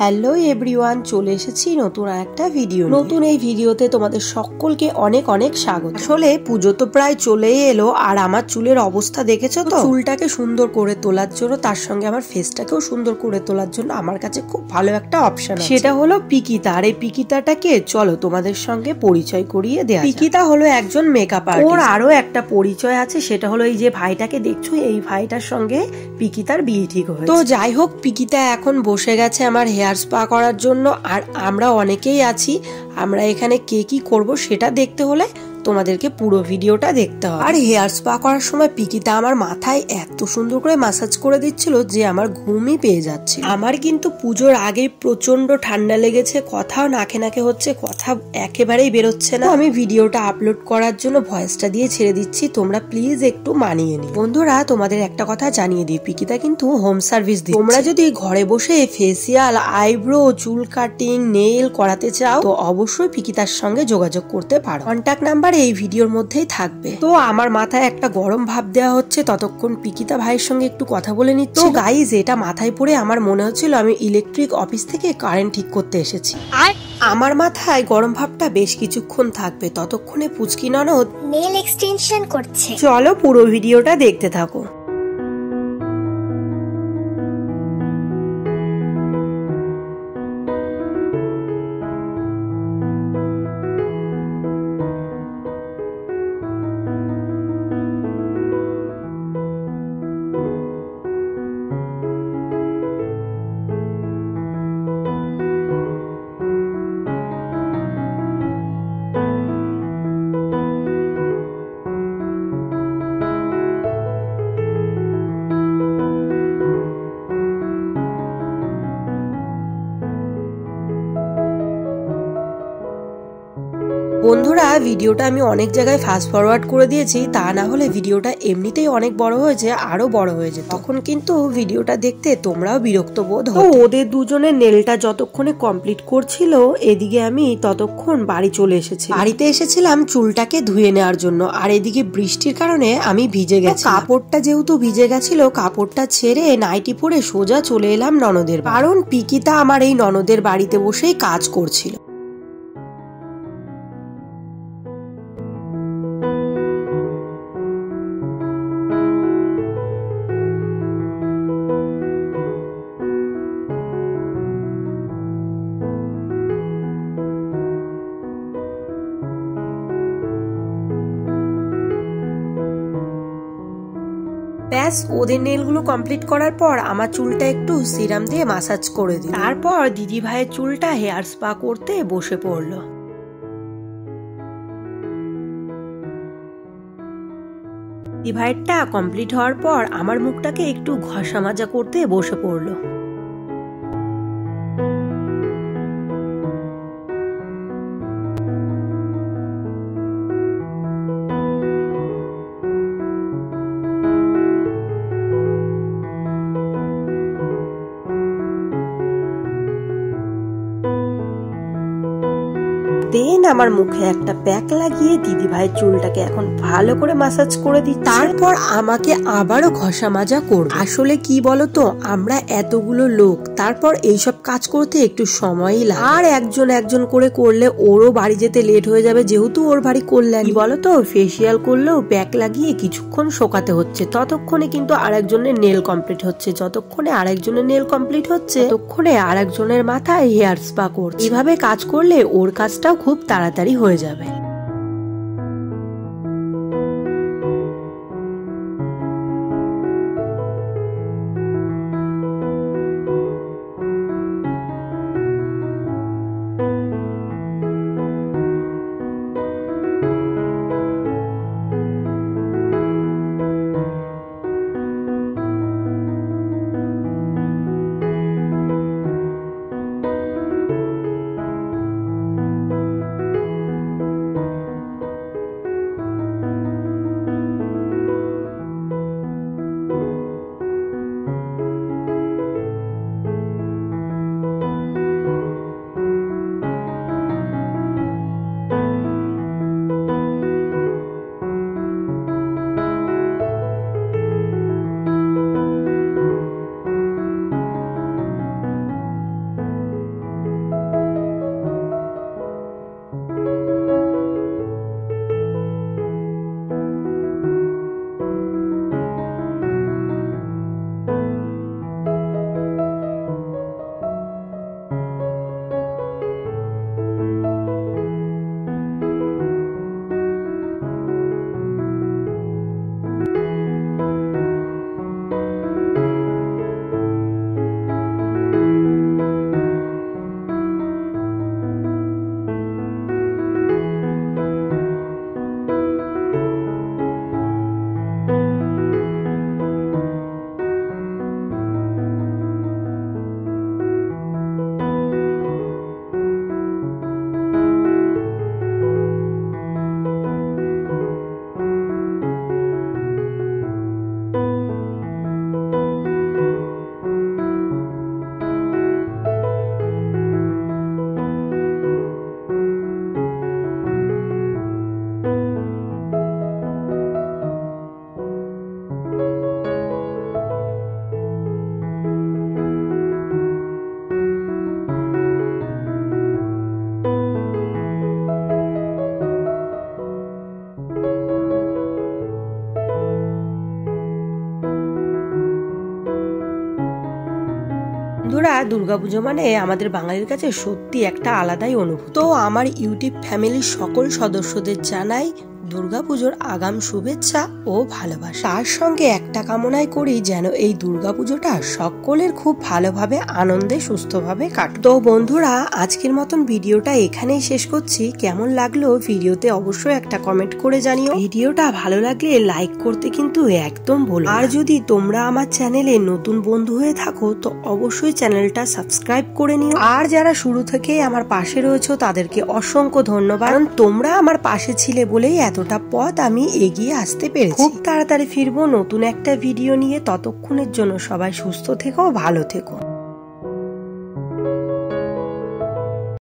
Hello everyone, চলে এসেছি নতুন একটা ভিডিও। নতুন এই ভিডিওতে তোমাদের সকলকে অনেক অনেক স্বাগত। আসলে পুজো তো প্রায় চলেই এলো, আর আমার চুলের অবস্থা দেখেছো তো। চুলটাকে সুন্দর করে তোলার জন্য, তার সঙ্গে আমার ফেসটাকেও সুন্দর করে তোলার জন্য আমার কাছে খুব ভালো একটা অপশন আছে, সেটা হলো পিকিতা। আর এই পিকিতাটাকে চলো তোমাদের সঙ্গে পরিচয় করিয়ে দেয়া। পিকিতা হলো একজন মেকআপ আর্টিস্ট। ওর আরো একটা পরিচয় আছে, সেটা হলো এই যে ভাইটাকে দেখছো, এই ভাইটার সঙ্গে পিকিতার বিয়ে ঠিক হয়েছে। তো যাই হোক, পিকিতা এখন বসে গেছে আমার হেয়ার স্পা করার জন্য, আর আমরা অনেকেই আছি। আমরা এখানে কে কি করব সেটা দেখতে হলে তোমাদেরকে পুরো ভিডিওটা দেখতে হবে। আর হেয়ার স্পা করার সময় পিকিতা আমার মাথায় এত সুন্দর করে ম্যাসাজ করে দিচ্ছিল যে আমার ঘুমই পেয়ে যাচ্ছে। আমার কিন্তু পুজোর আগে প্রচন্ড ঠান্ডা লেগেছে, কথাও নাকে নাকে হচ্ছে, কথা একেবারেই বেরোচ্ছে না। আমি ভিডিওটা আপলোড করার জন্য ভয়েসটা দিয়ে ছেড়ে দিচ্ছি, তোমরা প্লিজ একটু মানিয়ে নিও। বন্ধুরা, তোমাদের একটা কথা জানিয়ে দিই, পিকিতা কিন্তু হোম সার্ভিস দিচ্ছে। তোমরা যদি ঘরে বসে ফেসিয়াল, আইব্রো, চুল কাটিং, নেইল করাতে চাও তো অবশ্যই পিকিতার সঙ্গে যোগাযোগ করতে পারো। কন্ট্যাক্ট নাম্বার এই ভিডিওর মধ্যেই থাকবে। তো আমার মাথায় একটা গরম ভাব দেওয়া হচ্ছে, ততক্ষণ পিকিতা ভাইয়ের সঙ্গে একটু কথা বলে নিচ্ছি। তো গাইজ, এটা মাথায় পড়ে আমার মনে হচ্ছিল আমি ইলেকট্রিক অফিস থেকে কারেন্ট ঠিক করতে এসেছি। আর আমার মাথায় গরম ভাবটা বেশ কিছুক্ষণ থাকবে, ততক্ষণে পুচকি ননদ নেল এক্সটেনশন করছে। চলো পুরো ভিডিওটা দেখতে থাকো। বন্ধুরা, ভিডিওটা আমি অনেক জায়গায় ফাস্ট ফরওয়ার্ড করে দিয়েছি, তা না হলে ভিডিওটা এমনিতেই অনেক বড় হয়েছে, আরো বড় হয়ে যেত। তখন কিন্তু ভিডিওটা দেখতে তোমরাও বিরক্ত বোধ হতো। ওদের দুজনের নেলটা যতক্ষণে কমপ্লিট করছিল, এদিকে আমি ততক্ষণ বাড়ি চলে এসেছি। বাড়িতে এসেছিলাম চুলটাকে ধুয়ে নেওয়ার জন্য, আর এদিকে বৃষ্টির কারণে আমি ভিজে গেছি। কাপড়টা যেহেতু ভিজে গেছিল, কাপড়টা ছেড়ে নাইটি পরে সোজা চলে এলাম ননদের বাড়ি। কারণ পিকিতা আমার এই ননদের বাড়িতে বসেই কাজ করছিল। ব্যাস, ওদের নেলগুলো কমপ্লিট করার পর আমার চুলটা একটু সিরাম দিয়ে ম্যাসাজ করে দিই। তারপর দিদি ভাইয়ের চুলটা হেয়ার স্পা করতে বসে পড়লো। দিদি ভাইয়েরটা কমপ্লিট হওয়ার পর আমার মুখটাকে একটু ঘষা মাজা করতে বসে পড়লো। দেন আমার মুখে একটা প্যাক লাগিয়ে দিদি ভাইয়ের চুলটাকে এখন ভালো করে ম্যাসাজ করে দিই। তারপর আমাকে আবারও ঘষা মাজা করবে। আসলে কি বলতো, আমরা এতগুলো লোক, তারপর এইসব কাজ করতে একটু সময়ই লাগে, আর একজন একজন করে করলে ওরও বাড়ি যেতে লেট হয়ে যাবে, যেহেতু ওর বাড়ি কল্যাণ। কি বলতো, ফেসিয়াল করলেও প্যাক লাগিয়ে কিছুক্ষণ শোকাতে হচ্ছে, ততক্ষণে কিন্তু আরেকজনের নেল কমপ্লিট হচ্ছে, যতক্ষণে আরেকজনের নেল কমপ্লিট হচ্ছে ততক্ষণে আরেকজনের মাথায় হেয়ার স্পা করছে। এভাবে কাজ করলে ওর কাজটাও খুব তাড়াতাড়ি হয়ে যাবে। দুর্গাপুজো মানে আমাদের বাঙালির কাছে সত্যি একটা আলাদাই অনুভূতি। তো আমার ইউটিউব ফ্যামিলির সকল সদস্যদের জানাই দুর্গাপুজোর আগাম শুভেচ্ছা ও ভালোবাসা। তার সঙ্গে একটা কামনাই করি যেন এই দুর্গাপুজোটা সকলের খুব ভালোভাবে আনন্দে সুস্থভাবে কাটুক। তো বন্ধুরা, আজকের মতন ভিডিওটা এখানেই শেষ করছি। কেমন লাগলো ভিডিওতে অবশ্যই একটা কমেন্ট করে জানিও। ভিডিওটা ভালো লাগলে লাইক করতে কিন্তু একদম ভুলো না। আর যদি তোমরা আমার চ্যানেলে নতুন বন্ধু হয়ে থাকো তো অবশ্যই চ্যানেলটা সাবস্ক্রাইব করে নিও। আর যারা শুরু থেকে আমার পাশে রয়েছো তাদেরকে অসংখ্য ধন্যবাদ, কারণ তোমরা আমার পাশে ছিলে বলেই এতটা পথ আমি এগিয়ে আসতে পেরেছি। খুব তাড়াতাড়ি ফিরবো নতুন একটা ভিডিও নিয়ে। ততক্ষণের জন্য সবাই সুস্থ থেকো, ভালো থেকো।